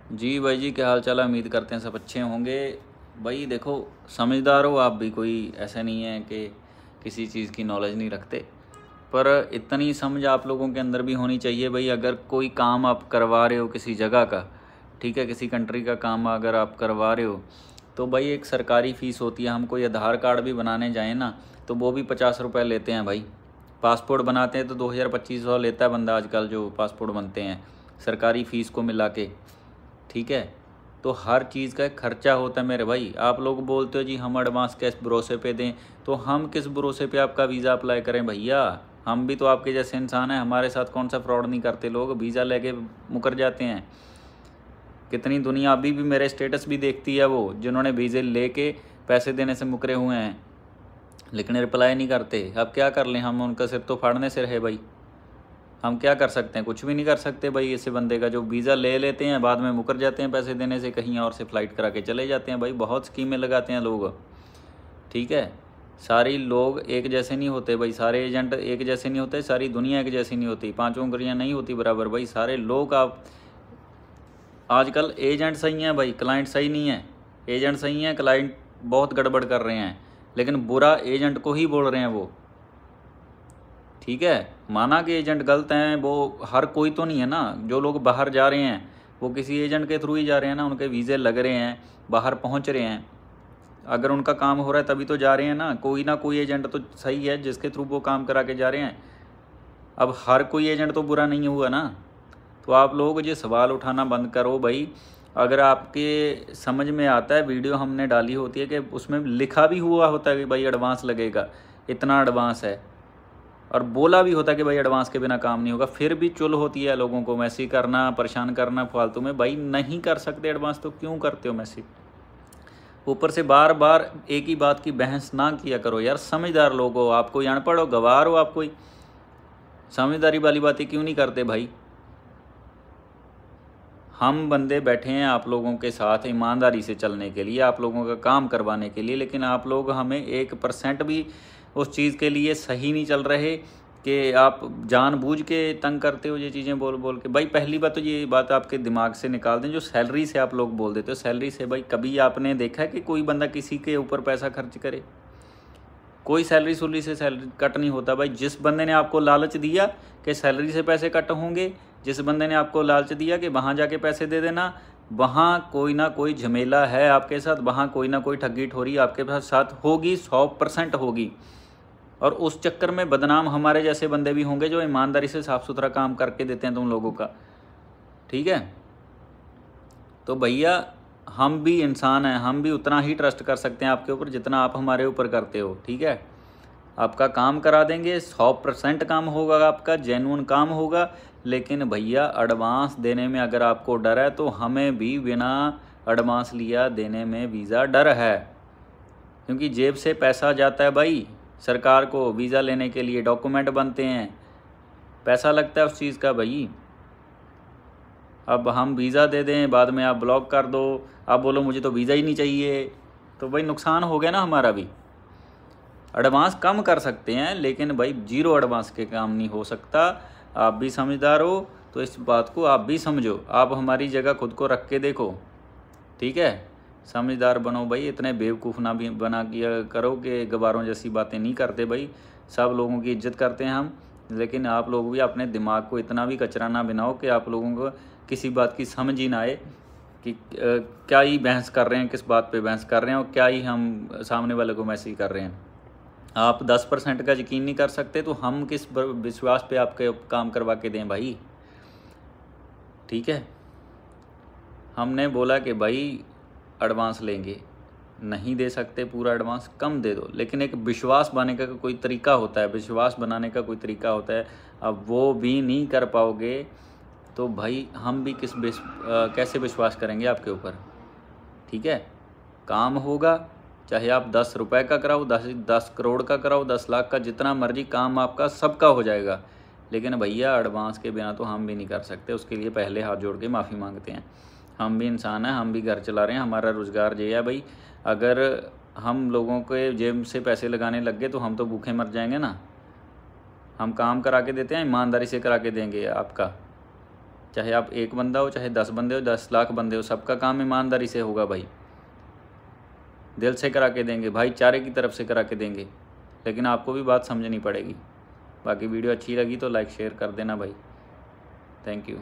जी भाई जी, क्या हाल चाल है? उम्मीद करते हैं सब अच्छे होंगे। भाई देखो, समझदार हो आप भी, कोई ऐसा नहीं है कि किसी चीज़ की नॉलेज नहीं रखते, पर इतनी समझ आप लोगों के अंदर भी होनी चाहिए भाई। अगर कोई काम आप करवा रहे हो किसी जगह का, ठीक है, किसी कंट्री का काम अगर आप करवा रहे हो, तो भाई एक सरकारी फ़ीस होती है। हम कोई आधार कार्ड भी बनाने जाएँ ना, तो वो भी 50 रुपये लेते हैं भाई। पासपोर्ट बनाते हैं तो 2000-2500 लेता है बंदा आजकल, जो पासपोर्ट बनते हैं सरकारी फ़ीस को मिला के, ठीक है। तो हर चीज़ का एक खर्चा होता है मेरे भाई। आप लोग बोलते हो जी हम एडवांस कैश भरोसे पे दें, तो हम किस भरोसे पे आपका वीज़ा अप्लाई करें भैया? हम भी तो आपके जैसे इंसान हैं, हमारे साथ कौन सा फ्रॉड नहीं करते लोग, वीज़ा लेके मुकर जाते हैं। कितनी दुनिया अभी भी मेरे स्टेटस भी देखती है, वो जिन्होंने वीज़े लेके पैसे देने से मुकरे हुए हैं, लेकिन रिप्लाई नहीं करते। अब क्या कर लें हम? उनका सिर तो फाड़ने से रहे भाई। हम क्या कर सकते हैं? कुछ भी नहीं कर सकते भाई। ऐसे बंदे का जो वीज़ा ले लेते हैं, बाद में मुकर जाते हैं पैसे देने से, कहीं और से फ़्लाइट करा के चले जाते हैं भाई। बहुत स्कीमें लगाते हैं लोग, ठीक है। सारे लोग एक जैसे नहीं होते भाई, सारे एजेंट एक जैसे नहीं होते, सारी दुनिया एक जैसी नहीं होती, पांचों उंगलियां नहीं होती बराबर भाई। सारे लोग आप आजकल एजेंट सही हैं भाई, क्लाइंट सही नहीं है। एजेंट सही हैं, क्लाइंट बहुत गड़बड़ कर रहे हैं, लेकिन बुरा एजेंट को ही बोल रहे हैं वो, ठीक है। माना कि एजेंट गलत हैं, वो हर कोई तो नहीं है ना। जो लोग बाहर जा रहे हैं वो किसी एजेंट के थ्रू ही जा रहे हैं ना, उनके वीज़े लग रहे हैं, बाहर पहुंच रहे हैं। अगर उनका काम हो रहा है तभी तो जा रहे हैं ना कोई एजेंट तो सही है जिसके थ्रू वो काम करा के जा रहे हैं। अब हर कोई एजेंट तो बुरा नहीं हुआ ना। तो आप लोग ये सवाल उठाना बंद करो भाई। अगर आपके समझ में आता है, वीडियो हमने डाली होती है कि उसमें लिखा भी हुआ होता है कि भाई एडवांस लगेगा, इतना एडवांस है, और बोला भी होता है कि भाई एडवांस के बिना काम नहीं होगा, फिर भी चुल होती है लोगों को मैसेज करना, परेशान करना फालतू में। भाई नहीं कर सकते एडवांस तो क्यों करते हो मैसेज? ऊपर से बार बार एक ही बात की बहस ना किया करो यार। समझदार लोग हो, आप कोई अनपढ़ हो, गवार हो, आप कोई समझदारी वाली बातें क्यों नहीं करते भाई? हम बंदे बैठे हैं आप लोगों के साथ ईमानदारी से चलने के लिए, आप लोगों का काम करवाने के लिए, लेकिन आप लोग हमें 1% भी उस चीज़ के लिए सही नहीं चल रहे कि आप जानबूझ के तंग करते हो ये चीज़ें बोल बोल के। भाई पहली बात तो ये बात आपके दिमाग से निकाल दें, जो सैलरी से आप लोग बोल देते हो, सैलरी से भाई कभी आपने देखा है कि कोई बंदा किसी के ऊपर पैसा खर्च करे? कोई सैलरी सुलरी से सैलरी कट नहीं होता भाई। जिस बंदे ने आपको लालच दिया कि सैलरी से पैसे कट होंगे, जिस बंदे ने आपको लालच दिया कि वहाँ जाके पैसे दे देना, वहाँ कोई ना कोई झमेला है आपके साथ, वहाँ कोई ना कोई ठगी ठोरी आपके साथ होगी, 100% होगी। और उस चक्कर में बदनाम हमारे जैसे बंदे भी होंगे जो ईमानदारी से साफ़ सुथरा काम करके देते हैं तुम लोगों का, ठीक है। तो भैया हम भी इंसान हैं, हम भी उतना ही ट्रस्ट कर सकते हैं आपके ऊपर जितना आप हमारे ऊपर करते हो, ठीक है। आपका काम करा देंगे, 100% काम होगा, आपका जेन्युइन काम होगा। लेकिन भैया एडवांस देने में अगर आपको डर है, तो हमें भी बिना एडवांस लिया देने में वीज़ा डर है, क्योंकि जेब से पैसा जाता है भाई। सरकार को वीज़ा लेने के लिए डॉक्यूमेंट बनते हैं, पैसा लगता है उस चीज़ का भाई। अब हम वीज़ा दे दें, बाद में आप ब्लॉक कर दो, आप बोलो मुझे तो वीज़ा ही नहीं चाहिए, तो भाई नुकसान हो गया ना हमारा भी। एडवांस कम कर सकते हैं, लेकिन भाई जीरो एडवांस के काम नहीं हो सकता। आप भी समझदार हो तो इस बात को आप भी समझो, आप हमारी जगह खुद को रख के देखो, ठीक है। समझदार बनो भाई, इतने बेवकूफ़ ना भी बना किया करो कि गवारों जैसी बातें नहीं करते भाई। सब लोगों की इज्जत करते हैं हम, लेकिन आप लोग भी अपने दिमाग को इतना भी कचरा ना बनाओ कि आप लोगों को किसी बात की समझ ही ना आए कि क्या ही बहस कर रहे हैं, किस बात पे बहस कर रहे हैं, और क्या ही हम सामने वाले को मैसेज कर रहे हैं। आप 10% का यकीन नहीं कर सकते, तो हम किस विश्वास पे आपके काम करवा के दें भाई, ठीक है। हमने बोला कि भाई एडवांस लेंगे, नहीं दे सकते पूरा एडवांस, कम दे दो, लेकिन एक विश्वास बनाने का कोई तरीका होता है, विश्वास बनाने का कोई तरीका होता है। अब वो भी नहीं कर पाओगे तो भाई हम भी कैसे विश्वास करेंगे आपके ऊपर, ठीक है। काम होगा, चाहे आप 10 रुपए का कराओ, 10 करोड़ का कराओ, 10 लाख का, जितना मर्जी काम आपका सबका हो जाएगा। लेकिन भैया एडवांस के बिना तो हम भी नहीं कर सकते, उसके लिए पहले हाथ जोड़ के माफ़ी मांगते हैं। हम भी इंसान हैं, हम भी घर चला रहे हैं, हमारा रोज़गार ये है भाई। अगर हम लोगों के जेब से पैसे लगाने लग गए तो हम तो भूखे मर जाएंगे ना। हम काम करा के देते हैं, ईमानदारी से करा के देंगे आपका, चाहे आप एक बंदा हो, चाहे 10 बंदे हो, 10 लाख बंदे हो, सबका काम ईमानदारी से होगा भाई। दिल से करा के देंगे, भाईचारे की तरफ से करा के देंगे, लेकिन आपको भी बात समझनी पड़ेगी। बाकी वीडियो अच्छी लगी तो लाइक शेयर कर देना भाई। Thank you.